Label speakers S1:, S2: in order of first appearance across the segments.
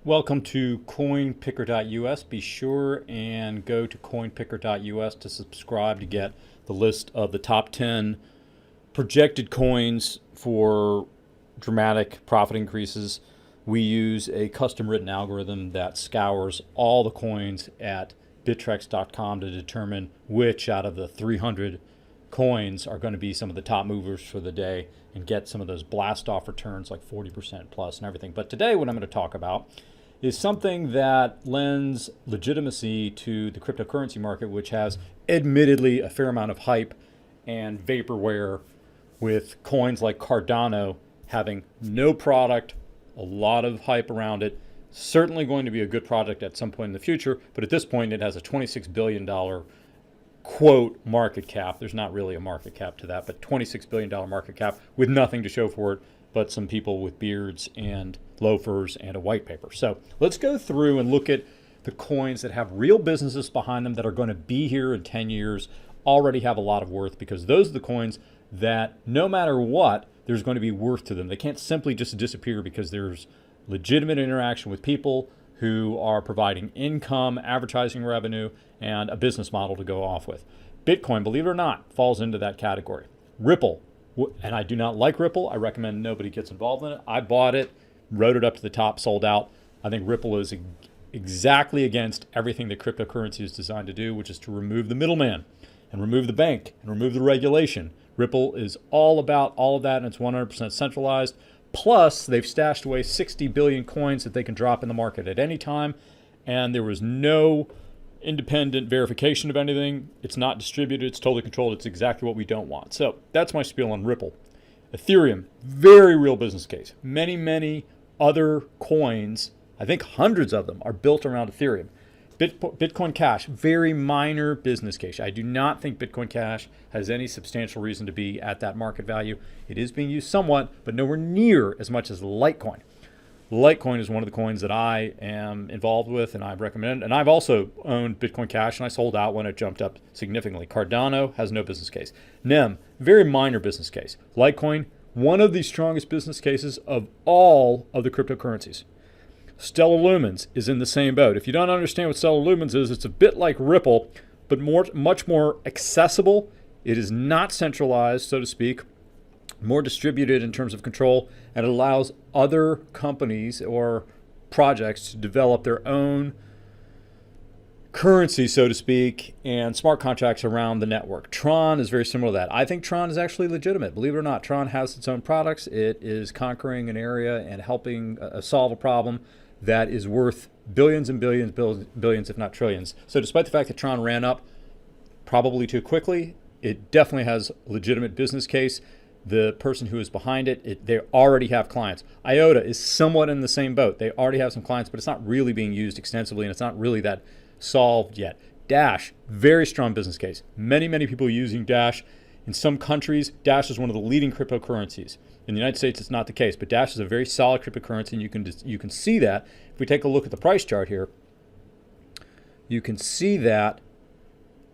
S1: Welcome to coinpicker.us. Be sure and go to coinpicker.us to subscribe to get the list of the top 10 projected coins for dramatic profit increases. We use a custom written algorithm that scours all the coins at bittrex.com to determine which out of the 300 coins are going to be some of the top movers for the day and get some of those blast off returns like 40% plus and everything. But today what I'm going to talk about is something that lends legitimacy to the cryptocurrency market, which has admittedly a fair amount of hype and vaporware, with coins like Cardano having no product, a lot of hype around it. Certainly going to be a good product at some point in the future, but at this point it has a $26 billion quote market cap. There's not really a market cap to that, but $26 billion market cap with nothing to show for it but some people with beards and loafers and a white paper. So let's go through and look at the coins that have real businesses behind them that are going to be here in 10 years, already have a lot of worth, because those are the coins that no matter what, there's going to be worth to them. They can't simply just disappear because there's legitimate interaction with people who are providing income, advertising revenue, and a business model to go off with. Bitcoin, believe it or not, falls into that category. Ripple, and I do not like Ripple. I recommend nobody gets involved in it. I bought it, rode it up to the top, sold out. I think Ripple is exactly against everything that cryptocurrency is designed to do, which is to remove the middleman and remove the bank and remove the regulation. Ripple is all about all of that, and it's 100% centralized. Plus, they've stashed away 60 billion coins that they can drop in the market at any time, and there was no independent verification of anything. It's not distributed. It's totally controlled. It's exactly what we don't want. So that's my spiel on Ripple. Ethereum, very real business case. Many other coins, I think hundreds of them, are built around Ethereum. Bitcoin Cash, very minor business case. I do not think Bitcoin Cash has any substantial reason to be at that market value. It is being used somewhat, but nowhere near as much as Litecoin. Litecoin is one of the coins that I am involved with and I recommend. And I've also owned Bitcoin Cash, and I sold out when it jumped up significantly. Cardano has no business case. NEM, very minor business case. Litecoin, one of the strongest business cases of all of the cryptocurrencies. Stellar Lumens is in the same boat. If you don't understand what Stellar Lumens is, it's a bit like Ripple, but much more accessible. It is not centralized, so to speak, more distributed in terms of control, and it allows other companies or projects to develop their own currency, so to speak, and smart contracts around the network. Tron is very similar to that. I think Tron is actually legitimate. Believe it or not, Tron has its own products. It is conquering an area and helping solve a problem that is worth billions and billions, if not trillions. So despite the fact that Tron ran up probably too quickly, it definitely has a legitimate business case. The person who is behind it, they already have clients. IOTA is somewhat in the same boat. They already have some clients, but it's not really being used extensively, and it's not really that solved yet. Dash, very strong business case. Many people using Dash. In some countries, Dash is one of the leading cryptocurrencies. In the United States, it's not the case, but Dash is a very solid cryptocurrency, and you can see that. If we take a look at the price chart here, you can see that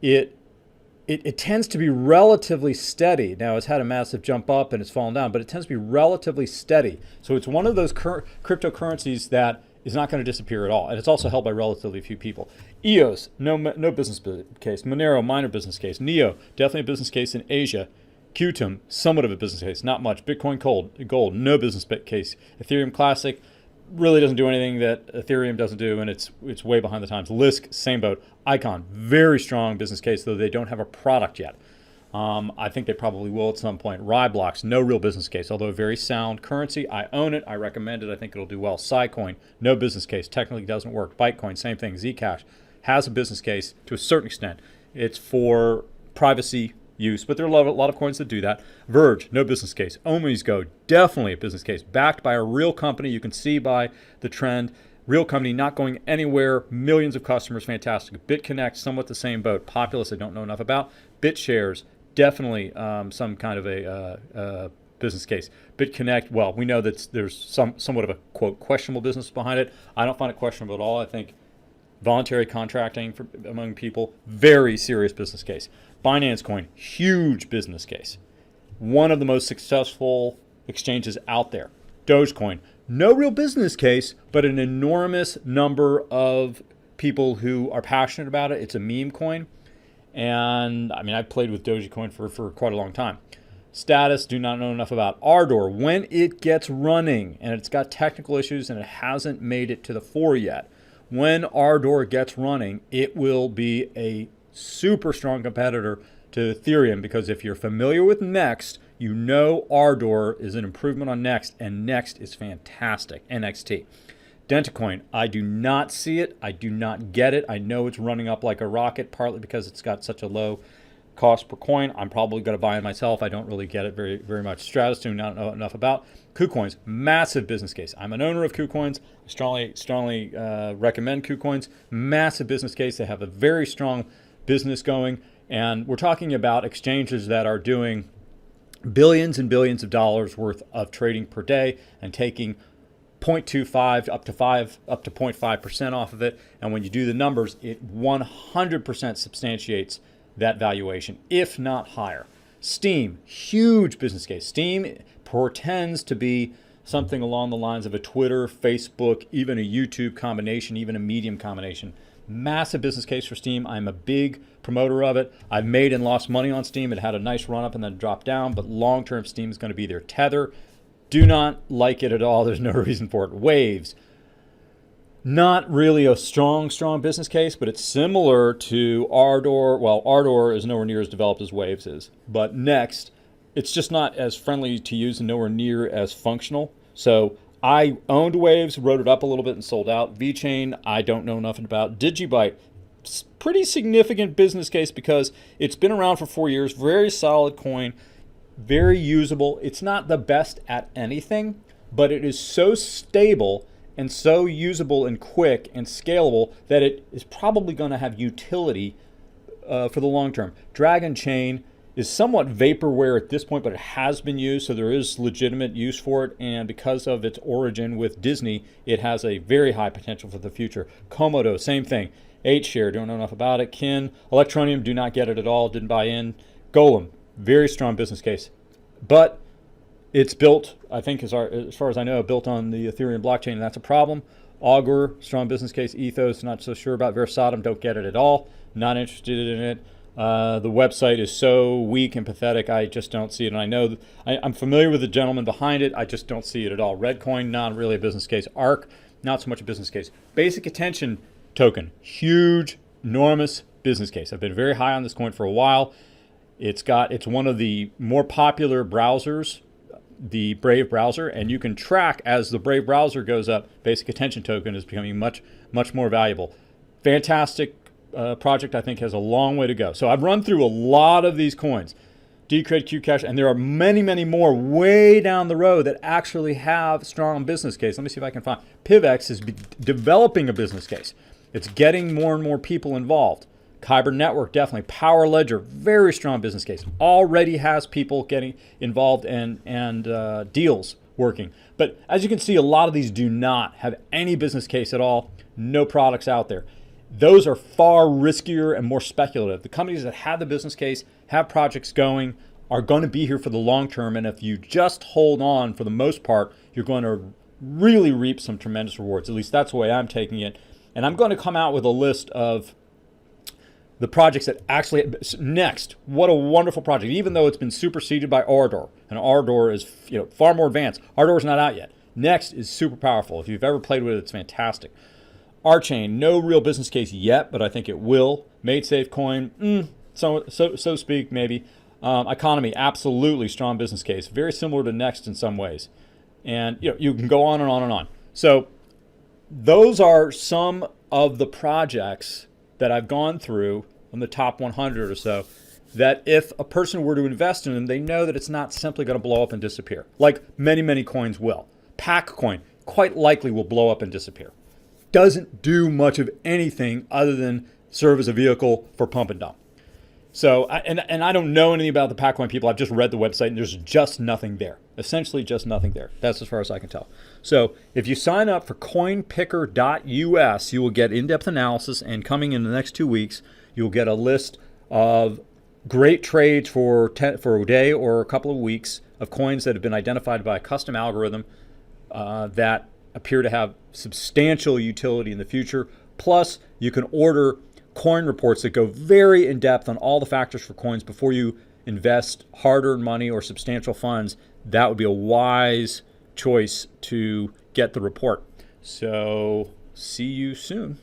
S1: it tends to be relatively steady. Now, it's had a massive jump up and it's fallen down, but it tends to be relatively steady. So it's one of those cryptocurrencies that is not going to disappear at all. And it's also held by relatively few people. EOS, no business case. Monero, minor business case. NEO, definitely a business case in Asia. Qtum, somewhat of a business case, not much. Bitcoin Gold, no business case. Ethereum Classic really doesn't do anything that Ethereum doesn't do, and it's way behind the times. Lisk, same boat. Icon, very strong business case, though they don't have a product yet. I think they probably will at some point. Raiblocks, no real business case, although a very sound currency. I own it. I recommend it. I think it'll do well. Scicoin, no business case. Technically doesn't work. Bytecoin, same thing. Zcash has a business case to a certain extent. It's for privacy use, but there are a lot of coins that do that. Verge, no business case. OmiseGo, definitely a business case. Backed by a real company. You can see by the trend. Real company, not going anywhere. Millions of customers, fantastic. BitConnect, somewhat the same boat. Populous, I don't know enough about. BitShares, definitely some kind of a business case. BitConnect, well, we know that there's somewhat of a, quote, questionable business behind it. I don't find it questionable at all. I think voluntary contracting among people, very serious business case. Binance Coin, huge business case. One of the most successful exchanges out there. Dogecoin, No real business case, but an enormous number of people who are passionate about it. It's a meme coin. And I mean, I've played with Dogecoin for quite a long time. Status, do not know enough about. Ardor, when it gets running, and it's got technical issues and it hasn't made it to the fore yet, when Ardor gets running, it will be a super strong competitor to Ethereum, because if you're familiar with Next, you know Ardor is an improvement on Next, and Next is fantastic, NXT. Dentacoin, I do not see it. I do not get it. I know it's running up like a rocket, partly because it's got such a low cost per coin. I'm probably going to buy it myself. I don't really get it very much. Stratus, do not know enough about. KuCoins, massive business case. I'm an owner of KuCoins. I strongly recommend KuCoins. Massive business case. They have a very strong business going. And we're talking about exchanges that are doing billions and billions of dollars worth of trading per day and taking 0.25 up to 0.5% off of it. And when you do the numbers, it 100% substantiates that valuation, if not higher. Steem, huge business case. Steem portends to be something along the lines of a Twitter, Facebook, even a YouTube combination, even a Medium combination. Massive business case for Steem. I'm a big promoter of it. I've made and lost money on Steem. It had a nice run up and then dropped down, but long-term Steem is going to be their tether. Do not like it at all. There's no reason for it. Waves, not really a strong business case, but it's similar to Ardor. Well, Ardor is nowhere near as developed as Waves is, but Next, it's just not as friendly to use and nowhere near as functional. So I owned Waves, wrote it up a little bit and sold out. VeChain, I don't know nothing about. Digibyte, pretty significant business case because it's been around for 4 years. Very solid coin. Very usable. It's not the best at anything, but it is so stable and so usable and quick and scalable that it is probably going to have utility for the long term. Dragon Chain is somewhat vaporware at this point, but it has been used, so there is legitimate use for it. And because of its origin with Disney, it has a very high potential for the future. Komodo, same thing. 8share, don't know enough about it. Kin, Electroneum, do not get it at all, didn't buy in. Golem, very strong business case, but it's built, I think, as far as I know, built on the Ethereum blockchain, and that's a problem. Augur, strong business case. Ethos, not so sure about. Versatum, don't get it at all, not interested in it. The website is so weak and pathetic, I just don't see it, and I know I'm familiar with the gentleman behind it. I just don't see it at all. Redcoin, not really a business case. ARK, not so much a business case. Basic Attention Token, huge, enormous business case. I've been very high on this coin for a while. It's one of the more popular browsers, the Brave browser, and you can track as the Brave browser goes up. Basic Attention Token is becoming much more valuable. Fantastic project. I think has a long way to go. So I've run through a lot of these coins, Decred, Qcash, and there are many more way down the road that actually have strong business case. Let me see if I can find. PivX is developing a business case. It's getting more and more people involved. Kyber Network, definitely. Power Ledger, very strong business case. Already has people getting involved and deals working. But as you can see, a lot of these do not have any business case at all. No products out there. Those are far riskier and more speculative. The companies that have the business case, have projects going, are going to be here for the long term. And if you just hold on for the most part, you're going to really reap some tremendous rewards. At least that's the way I'm taking it. And I'm going to come out with a list of the projects that actually Next. What a wonderful project, even though it's been superseded by Ardor, and Ardor is far more advanced. Ardor is not out yet. Next is super powerful. If you've ever played with it, it's fantastic. Archain, no real business case yet, but I think it will. MadeSafe Coin, so speak maybe. Economy, absolutely strong business case, very similar to Next in some ways, and you can go on and on and on. So those are some of the projects that I've gone through on the top 100 or so, that if a person were to invest in them, they know that it's not simply going to blow up and disappear, like many coins will. Packcoin quite likely will blow up and disappear. Doesn't do much of anything other than serve as a vehicle for pump and dump. So, and I don't know anything about the Packcoin people. I've just read the website, and there's just nothing there. Essentially just nothing there. That's as far as I can tell. So if you sign up for coinpicker.us, you will get in-depth analysis, and coming in the next 2 weeks, you'll get a list of great trades for a day or a couple of weeks of coins that have been identified by a custom algorithm that appear to have substantial utility in the future. Plus, you can order coin reports that go very in depth on all the factors for coins before you invest hard-earned money or substantial funds. That would be a wise choice to get the report. So, see you soon.